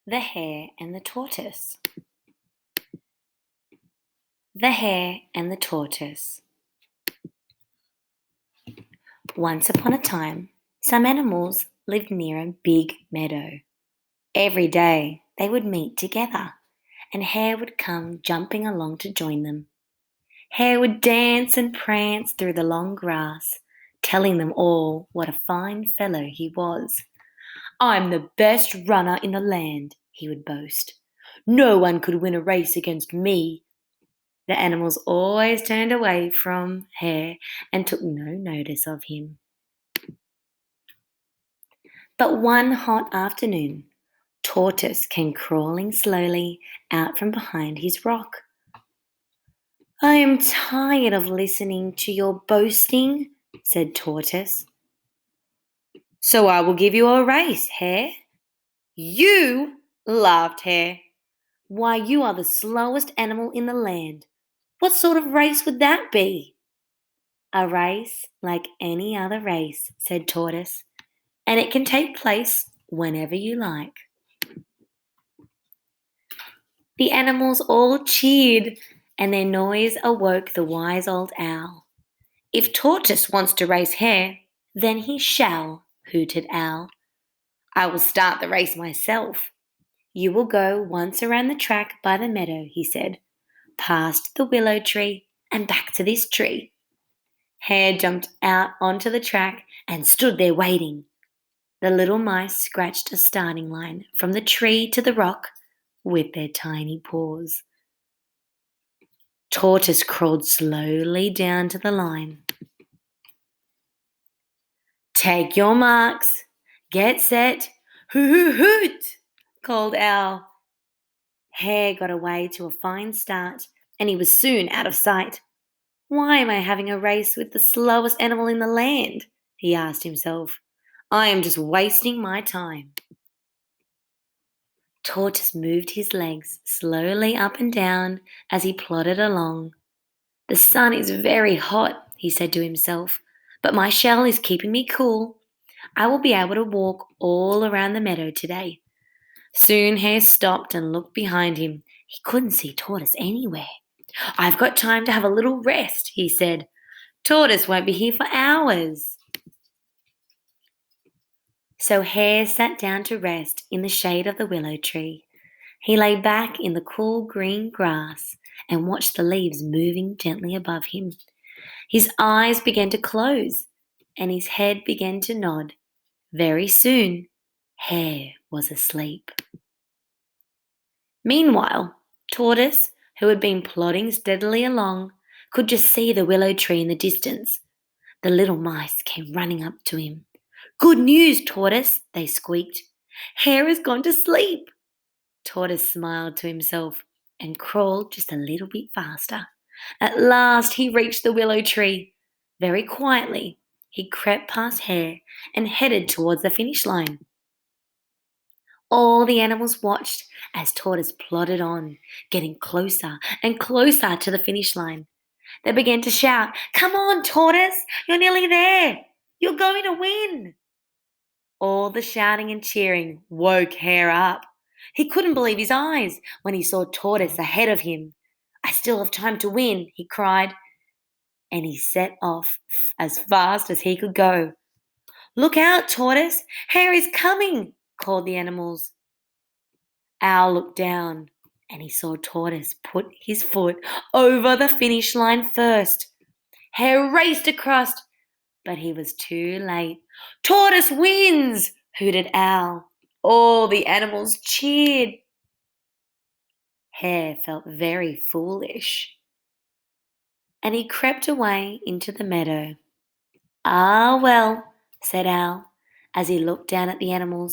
The Hare and the Tortoise. The Hare and the Tortoise. Once upon a time, some animals lived near a big meadow. Every day they would meet together, and Hare would come jumping along to join them. Hare would dance and prance through the long grass, telling them all what a fine fellow he was. "I'm the best runner in the land," he would boast. "No one could win a race against me." The animals always turned away from Hare and took no notice of him. But one hot afternoon, Tortoise came crawling slowly out from behind his rock. "I am tired of listening to your boasting," said Tortoise. "So I will give you a race, Hare." "You?" laughed Hare. "Why, you are the slowest animal in the land. What sort of race would that be?" "A race like any other race," said Tortoise, "and it can take place whenever you like." The animals all cheered, and their noise awoke the wise old owl. "If Tortoise wants to race Hare, then he shall," hooted Owl. "I will start the race myself. You will go once around the track by the meadow," he said, "past the willow tree and back to this tree." Hare jumped out onto the track and stood there waiting. The little mice scratched a starting line from the tree to the rock with their tiny paws. Tortoise crawled slowly down to the line. "Take your marks. Get set. Hoot, hoot, hoot," called Owl. Hare got away to a fine start, and he was soon out of sight. "Why am I having a race with the slowest animal in the land?" he asked himself. "I am just wasting my time." Tortoise moved his legs slowly up and down as he plodded along. "The sun is very hot," he said to himself, "but my shell is keeping me cool. I will be able to walk all around the meadow today." Soon Hare stopped and looked behind him. He couldn't see Tortoise anywhere. "I've got time to have a little rest," he said. "Tortoise won't be here for hours." So Hare sat down to rest in the shade of the willow tree. He lay back in the cool green grass and watched the leaves moving gently above him. His eyes began to close and his head began to nod. Very soon, Hare was asleep. Meanwhile, Tortoise, who had been plodding steadily along, could just see the willow tree in the distance. The little mice came running up to him. "Good news, Tortoise," they squeaked. "Hare has gone to sleep." Tortoise smiled to himself and crawled just a little bit faster. At last he reached the willow tree. Very quietly, he crept past Hare and headed towards the finish line. All the animals watched as Tortoise plodded on, getting closer and closer to the finish line. They began to shout, "Come on, Tortoise, you're nearly there. You're going to win." All the shouting and cheering woke Hare up. He couldn't believe his eyes when he saw Tortoise ahead of him. "I still have time to win," he cried, and he set off as fast as he could go. "Look out, Tortoise, Hare is coming," called the animals. Owl looked down and he saw Tortoise put his foot over the finish line first. Hare raced across, but he was too late. "Tortoise wins!" hooted Owl. All the animals cheered. Hare felt very foolish, and he crept away into the meadow. "Ah, well," said Owl, as he looked down at the animals.